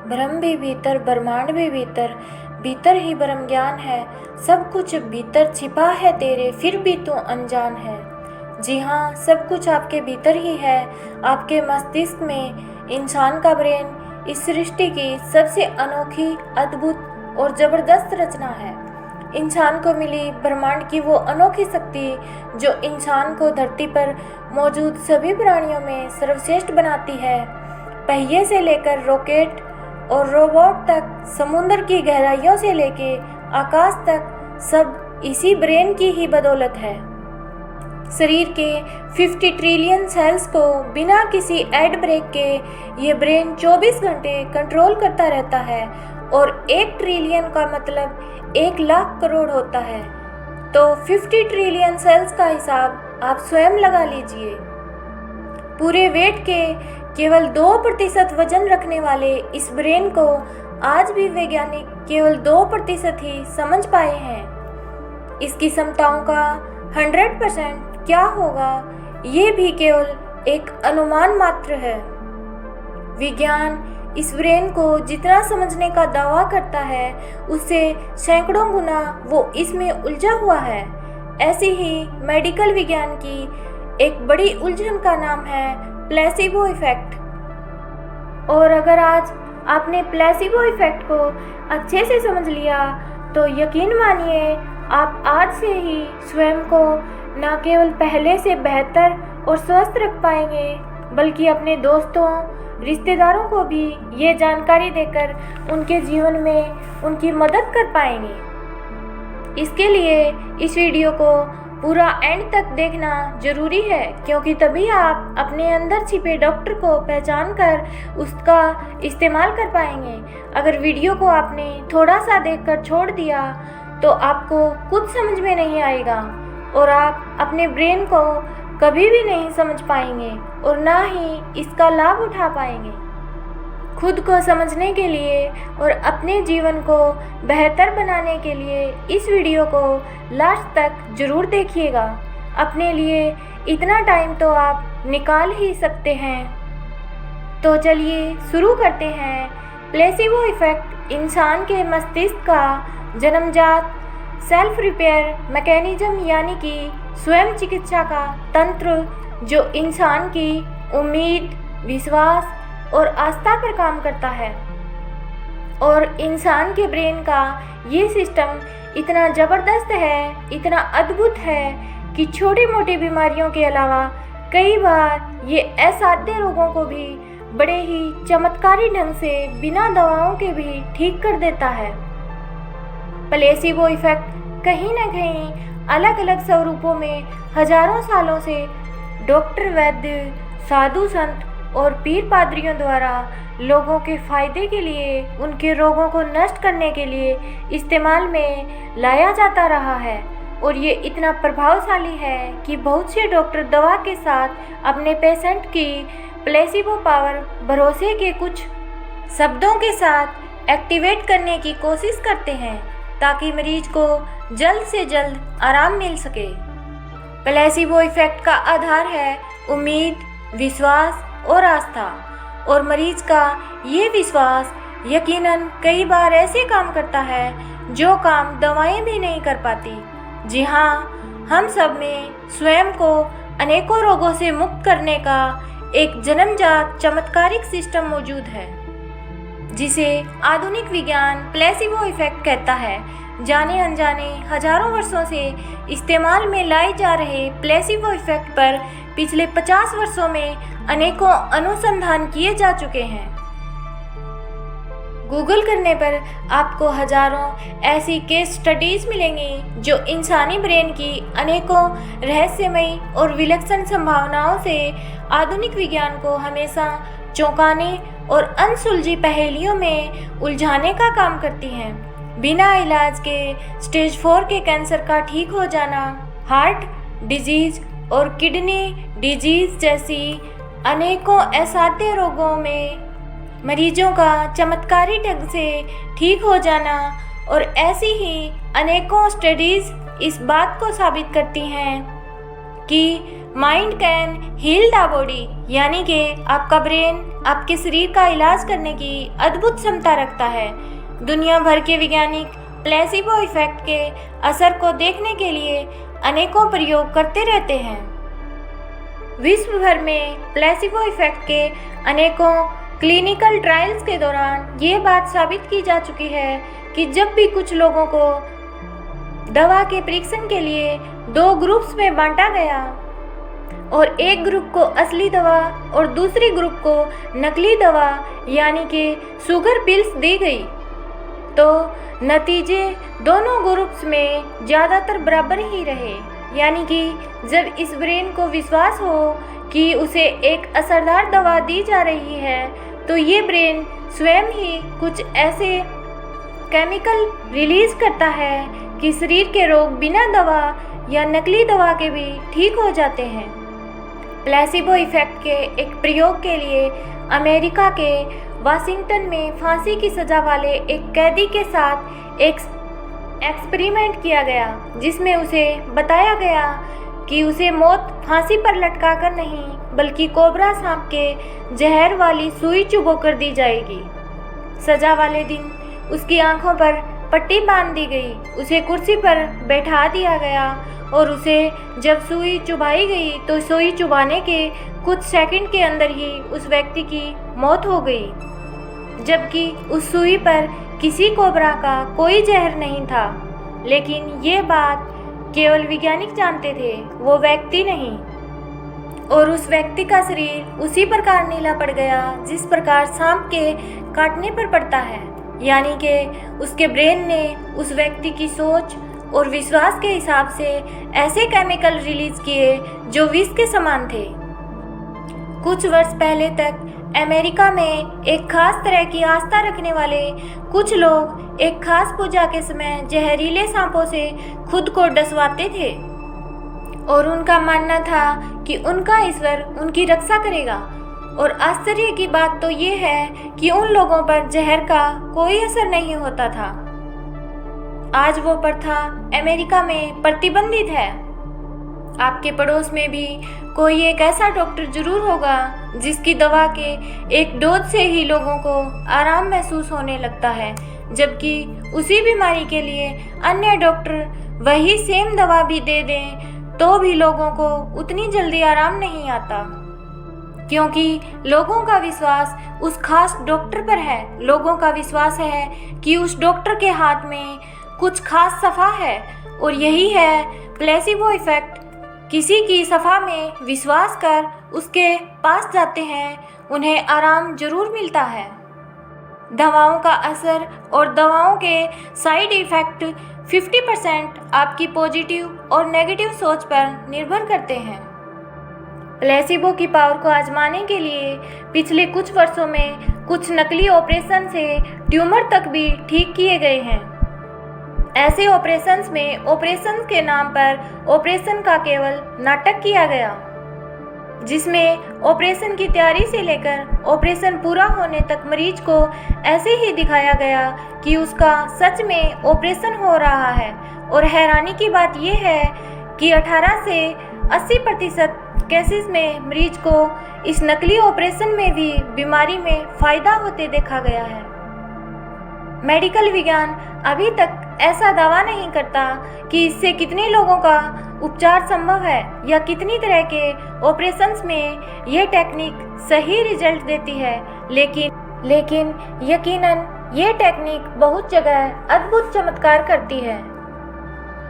ब्रह्म भी भीतर, ब्रह्मांड भी भीतर, भीतर ही ब्रह्म ज्ञान है। सब कुछ भीतर छिपा है तेरे, फिर भी तू अनजान है। जी हाँ, सब कुछ आपके भीतर ही है, आपके मस्तिष्क में। इंसान का ब्रेन इस सृष्टि की सबसे अनोखी, अद्भुत और ज़बरदस्त रचना है। इंसान को मिली ब्रह्मांड की वो अनोखी शक्ति जो इंसान को धरती पर मौजूद सभी प्राणियों में सर्वश्रेष्ठ बनाती है। पहिए से लेकर रॉकेट और रोबोट तक, समुद्र की गहराइयों से लेकर आकाश तक, सब इसी ब्रेन की ही बदौलत है। शरीर के 50 ट्रिलियन सेल्स को बिना किसी एड ब्रेक के ये ब्रेन 24 घंटे कंट्रोल करता रहता है। और 1 ट्रिलियन का मतलब 1 लाख करोड़ होता है। तो 50 ट्रिलियन सेल्स का हिसाब आप स्वयं लगा लीजिए। पूरे वेट के केवल 2% वजन रखने वाले इस ब्रेन को आज भी वैज्ञानिक केवल 2% ही समझ पाए हैं। इसकी क्षमताओं का 100% क्या होगा, ये भी केवल एक अनुमान मात्र है। विज्ञान इस ब्रेन को जितना समझने का दावा करता है, उससे सैकड़ों गुना वो इसमें उलझा हुआ है। ऐसी ही मेडिकल विज्ञान की एक बड़ी उलझन का नाम है प्लेसिबो इफेक्ट। और अगर आज आपने प्लेसिबो इफेक्ट को अच्छे से समझ लिया तो यकीन मानिए, आप आज से ही स्वयं को न केवल पहले से बेहतर और स्वस्थ रख पाएंगे, बल्कि अपने दोस्तों, रिश्तेदारों को भी ये जानकारी देकर उनके जीवन में उनकी मदद कर पाएंगे। इसके लिए इस वीडियो को पूरा एंड तक देखना जरूरी है, क्योंकि तभी आप अपने अंदर छिपे डॉक्टर को पहचान कर उसका इस्तेमाल कर पाएंगे। अगर वीडियो को आपने थोड़ा सा देखकर छोड़ दिया तो आपको कुछ समझ में नहीं आएगा और आप अपने ब्रेन को कभी भी नहीं समझ पाएंगे और ना ही इसका लाभ उठा पाएंगे। खुद को समझने के लिए और अपने जीवन को बेहतर बनाने के लिए इस वीडियो को लास्ट तक जरूर देखिएगा। अपने लिए इतना टाइम तो आप निकाल ही सकते हैं। तो चलिए शुरू करते हैं। प्लेसिबो इफेक्ट इंसान के मस्तिष्क का जन्मजात सेल्फ रिपेयर मैकेनिज्म, यानी कि स्वयं चिकित्सा का तंत्र, जो इंसान की उम्मीद, विश्वास और आस्था पर काम करता है। और इंसान के ब्रेन का ये सिस्टम इतना ज़बरदस्त है, इतना अद्भुत है कि छोटी मोटी बीमारियों के अलावा कई बार ये असाध्य रोगों को भी बड़े ही चमत्कारी ढंग से बिना दवाओं के भी ठीक कर देता है। प्लेसिबो इफेक्ट कहीं न कहीं अलग अलग स्वरूपों में हजारों सालों से डॉक्टर, वैद्य, साधु संत और पीर पादरियों द्वारा लोगों के फायदे के लिए, उनके रोगों को नष्ट करने के लिए इस्तेमाल में लाया जाता रहा है। और ये इतना प्रभावशाली है कि बहुत से डॉक्टर दवा के साथ अपने पेशेंट की प्लेसिबो पावर भरोसे के कुछ शब्दों के साथ एक्टिवेट करने की कोशिश करते हैं, ताकि मरीज को जल्द से जल्द आराम मिल सके। प्लेसिबो इफेक्ट का आधार है उम्मीद, विश्वास और आस्था। और मरीज का ये विश्वास यकीनन कई बार ऐसे काम करता है जो काम दवाएं भी नहीं कर पाती। जी हाँ, हम सब में स्वयं को अनेकों रोगों से मुक्त करने का एक जन्मजात चमत्कारिक सिस्टम मौजूद है, जिसे आधुनिक विज्ञान प्लेसिबो इफेक्ट कहता है। जाने अनजाने हजारों वर्षों से इस्तेमाल में लाए जा रहे प्लेसिबो इफेक्ट पर पिछले 50 वर्षों में अनेकों अनुसंधान किए जा चुके हैं। गूगल करने पर आपको हजारों ऐसी केस स्टडीज मिलेंगी जो इंसानी ब्रेन की अनेकों रहस्यमयी और विलक्षण संभावनाओं से आधुनिक विज्ञान को हमेशा चौंकाने और अनसुलझी पहेलियों में उलझाने का काम करती हैं। बिना इलाज के स्टेज 4 के कैंसर का ठीक हो जाना, हार्ट डिजीज और किडनी डिजीज जैसी अनेकों असाध्य रोगों में मरीजों का चमत्कारी ढंग से ठीक हो जाना, और ऐसी ही अनेकों स्टडीज इस बात को साबित करती हैं कि mind can heal the body, यानी कि आपका ब्रेन आपके शरीर का इलाज करने की अद्भुत क्षमता रखता है। दुनिया भर के वैज्ञानिक प्लेसिबो इफेक्ट के असर को देखने के लिए अनेकों प्रयोग करते रहते हैं। विश्व भर में प्लेसिबो इफेक्ट के अनेकों क्लिनिकल ट्रायल्स के दौरान ये बात साबित की जा चुकी है कि जब भी कुछ लोगों को दवा के परीक्षण के लिए 2 ग्रुप्स में बांटा गया और एक ग्रुप को असली दवा और दूसरी ग्रुप को नकली दवा यानी कि शुगर पिल्स दी गई, तो नतीजे दोनों ग्रुप्स में ज़्यादातर बराबर ही रहे। यानी कि जब इस ब्रेन को विश्वास हो कि उसे एक असरदार दवा दी जा रही है, तो ये ब्रेन स्वयं ही कुछ ऐसे केमिकल रिलीज करता है कि शरीर के रोग बिना दवा या नकली दवा के भी ठीक हो जाते हैं। प्लेसिबो इफेक्ट के एक प्रयोग के लिए अमेरिका के वाशिंगटन में फांसी की सज़ा वाले एक कैदी के साथ एक एक्सपेरिमेंट किया गया, जिसमें उसे बताया गया कि उसे मौत फांसी पर लटका कर नहीं बल्कि कोबरा सांप के जहर वाली सुई चुभोकर दी जाएगी। सज़ा वाले दिन उसकी आंखों पर पट्टी बांध दी गई, उसे कुर्सी पर बैठा दिया गया और उसे जब सुई चुभाई गई तो सुई चुभाने के कुछ सेकंड के अंदर ही उस व्यक्ति की मौत हो गई, जबकि उस सुई पर किसी कोबरा का कोई जहर नहीं था। लेकिन ये बात केवल वैज्ञानिक जानते थे, वो व्यक्ति नहीं। और उस व्यक्ति का शरीर उसी प्रकार नीला पड़ गया जिस प्रकार सांप के काटने पर पड़ता है, यानी कि उसके ब्रेन ने उस व्यक्ति की सोच और विश्वास के हिसाब से ऐसे केमिकल रिलीज किए जो विष के समान थे। कुछ वर्ष पहले तक अमेरिका में एक खास तरह की आस्था रखने वाले कुछ लोग एक खास पूजा के समय जहरीले सांपों से खुद को डसवाते थे और उनका मानना था कि उनका ईश्वर उनकी रक्षा करेगा। और आश्चर्य की बात तो ये है कि उन लोगों पर जहर का कोई असर नहीं होता था। आज वो प्रथा अमेरिका में प्रतिबंधित है। आपके पड़ोस में भी कोई एक ऐसा डॉक्टर जरूर होगा जिसकी दवा के एक डोज से ही लोगों को आराम महसूस होने लगता है, जबकि उसी बीमारी के लिए अन्य डॉक्टर वही सेम दवा भी दे दें तो भी लोगों को उतनी जल्दी आराम नहीं आता, क्योंकि लोगों का विश्वास उस खास डॉक्टर पर है। लोगों का विश्वास है कि उस डॉक्टर के हाथ में कुछ खास सफ़ा है, और यही है प्लेसिबो इफेक्ट। किसी की सफ़ा में विश्वास कर उसके पास जाते हैं, उन्हें आराम जरूर मिलता है। दवाओं का असर और दवाओं के साइड इफ़ेक्ट 50% आपकी पॉजिटिव और नेगेटिव सोच पर निर्भर करते हैं। प्लेसिबो की पावर को आजमाने के लिए पिछले कुछ वर्षों में कुछ नकली ऑपरेशन से ट्यूमर तक भी ठीक किए गए हैं। ऐसे ऑपरेशंस में ऑपरेशन के नाम पर ऑपरेशन का केवल नाटक किया गया, जिसमें ऑपरेशन की तैयारी से लेकर ऑपरेशन पूरा होने तक मरीज को ऐसे ही दिखाया गया कि उसका सच में ऑपरेशन हो रहा है। और हैरानी की बात यह है कि 18 से 80% केसेस में मरीज को इस नकली ऑपरेशन में भी बीमारी में फ़ायदा होते देखा गया है। मेडिकल विज्ञान अभी तक ऐसा दावा नहीं करता कि इससे कितने लोगों का उपचार संभव है या कितनी तरह के ऑपरेशंस में यह टेक्निक सही रिजल्ट देती है, लेकिन यकीनन ये टेक्निक बहुत जगह अद्भुत चमत्कार करती है।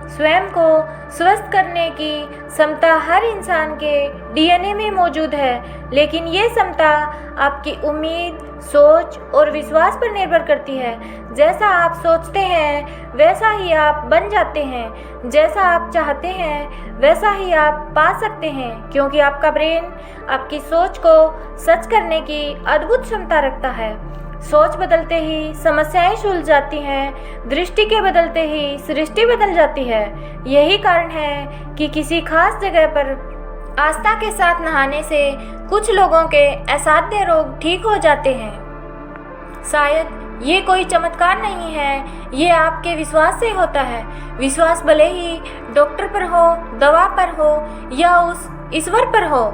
स्वयं को स्वस्थ करने की क्षमता हर इंसान के डीएनए में मौजूद है, लेकिन ये क्षमता आपकी उम्मीद, सोच और विश्वास पर निर्भर करती है। जैसा आप सोचते हैं वैसा ही आप बन जाते हैं, जैसा आप चाहते हैं वैसा ही आप पा सकते हैं, क्योंकि आपका ब्रेन आपकी सोच को सच करने की अद्भुत क्षमता रखता है। सोच बदलते ही समस्याएं सुलझ जाती हैं, दृष्टि के बदलते ही सृष्टि बदल जाती है। यही कारण है कि किसी खास जगह पर आस्था के साथ नहाने से कुछ लोगों के असाध्य रोग ठीक हो जाते हैं। शायद ये कोई चमत्कार नहीं है, ये आपके विश्वास से होता है। विश्वास भले ही डॉक्टर पर हो, दवा पर हो या उस ईश्वर पर हो,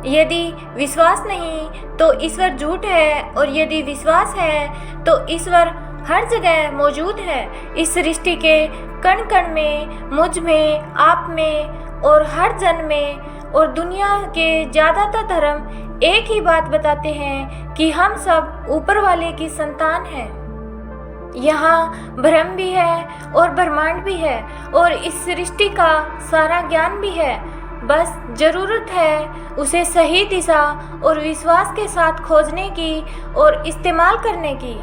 यदि विश्वास नहीं तो ईश्वर झूठ है, और यदि विश्वास है तो ईश्वर हर जगह मौजूद है। इस सृष्टि के कण कण में, मुझ में, आप में और हर जन में। और दुनिया के ज़्यादातर धर्म एक ही बात बताते हैं कि हम सब ऊपर वाले की संतान हैं। यहाँ ब्रह्म भी है और ब्रह्मांड भी है, और इस सृष्टि का सारा ज्ञान भी है। बस ज़रूरत है उसे सही दिशा और विश्वास के साथ खोजने की और इस्तेमाल करने की।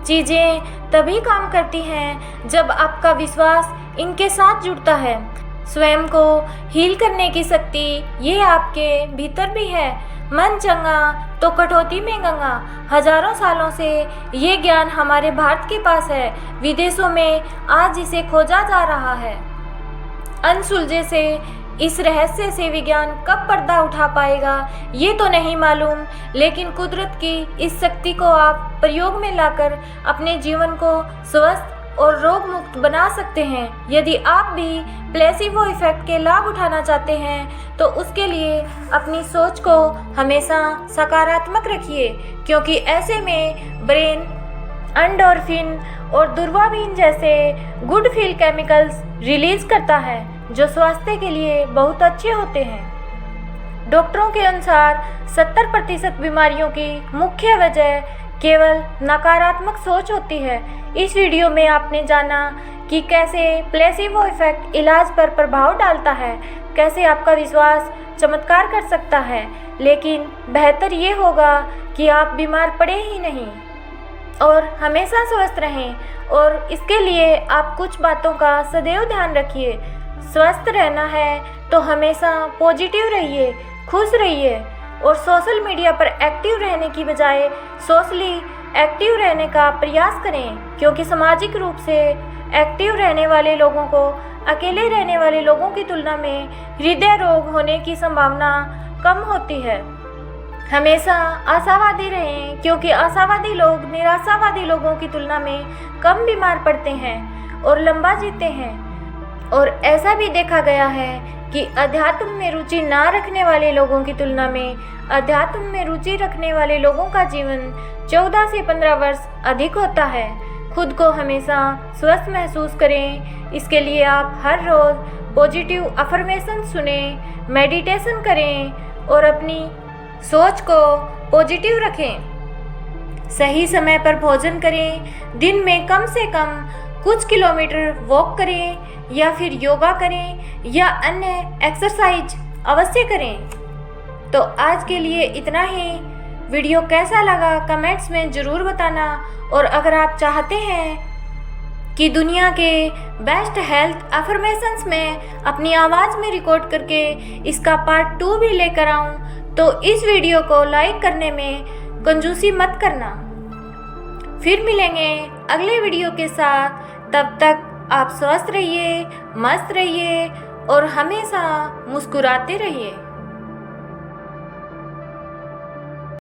चीज़ें तभी काम करती हैं जब आपका विश्वास इनके साथ जुड़ता है। स्वयं को हील करने की शक्ति ये आपके भीतर भी है। मन चंगा तो कटौती में गंगा। हजारों सालों से ये ज्ञान हमारे भारत के पास है। विदेशों में आज इसे खोजा जा रहा है। अनसुलझे से इस रहस्य से विज्ञान कब पर्दा उठा पाएगा ये तो नहीं मालूम, लेकिन कुदरत की इस शक्ति को आप प्रयोग में लाकर अपने जीवन को स्वस्थ और रोग मुक्त बना सकते हैं। यदि आप भी प्लेसिबो इफेक्ट के लाभ उठाना चाहते हैं तो उसके लिए अपनी सोच को हमेशा सकारात्मक रखिए, क्योंकि ऐसे में ब्रेन एंडोर्फिन और डोपामिन जैसे गुड फील केमिकल्स रिलीज करता है, जो स्वास्थ्य के लिए बहुत अच्छे होते हैं। डॉक्टरों के अनुसार 70% बीमारियों की मुख्य वजह केवल नकारात्मक सोच होती है। इस वीडियो में आपने जाना कि कैसे प्लेसिबो इफेक्ट इलाज पर प्रभाव डालता है, कैसे आपका विश्वास चमत्कार कर सकता है। लेकिन बेहतर ये होगा कि आप बीमार पड़े ही नहीं और हमेशा स्वस्थ रहें, और इसके लिए आप कुछ बातों का सदैव ध्यान रखिए। स्वस्थ रहना है तो हमेशा पॉजिटिव रहिए, खुश रहिए, और सोशल मीडिया पर एक्टिव रहने की बजाय सोशली एक्टिव रहने का प्रयास करें, क्योंकि सामाजिक रूप से एक्टिव रहने वाले लोगों को अकेले रहने वाले लोगों की तुलना में हृदय रोग होने की संभावना कम होती है। हमेशा आशावादी रहें, क्योंकि आशावादी लोग निराशावादी लोगों की तुलना में कम बीमार पड़ते हैं और लंबा जीते हैं। और ऐसा भी देखा गया है कि अध्यात्म में रुचि ना रखने वाले लोगों की तुलना में अध्यात्म में रुचि रखने वाले लोगों का जीवन 14 से 15 वर्ष अधिक होता है। खुद को हमेशा स्वस्थ महसूस करें। इसके लिए आप हर रोज़ पॉजिटिव अफर्मेशन सुने, मेडिटेशन करें और अपनी सोच को पॉजिटिव रखें। सही समय पर भोजन करें। दिन में कम से कम कुछ किलोमीटर वॉक करें, या फिर योगा करें, या अन्य एक्सरसाइज अवश्य करें। तो आज के लिए इतना ही। वीडियो कैसा लगा कमेंट्स में ज़रूर बताना, और अगर आप चाहते हैं कि दुनिया के बेस्ट हेल्थ अफर्मेशंस में अपनी आवाज़ में रिकॉर्ड करके इसका पार्ट 2 भी लेकर आऊँ, तो इस वीडियो को लाइक करने में कंजूसी मत करना। फिर मिलेंगे अगले वीडियो के साथ। तब तक आप स्वस्थ रहिए, मस्त रहिए और हमेशा मुस्कुराते रहिए।